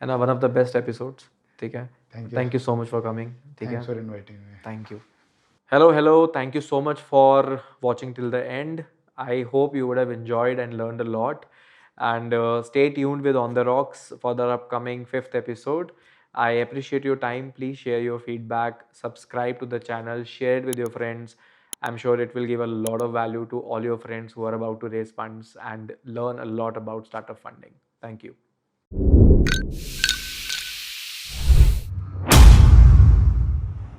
है ना। One of the best episodes, ठीक है। Thank you so much for coming, ठीक है। Thanks for inviting me. Thank you. Hello, hello. Thank you so much for watching till the end. I hope you would have enjoyed and learned a lot. And stay tuned with On the Rocks for the upcoming 5th episode. I appreciate your time. Please share your feedback, subscribe to the channel, share it with your friends. I'm sure it will give a lot of value to all your friends who are about to raise funds and learn a lot about startup funding. Thank you.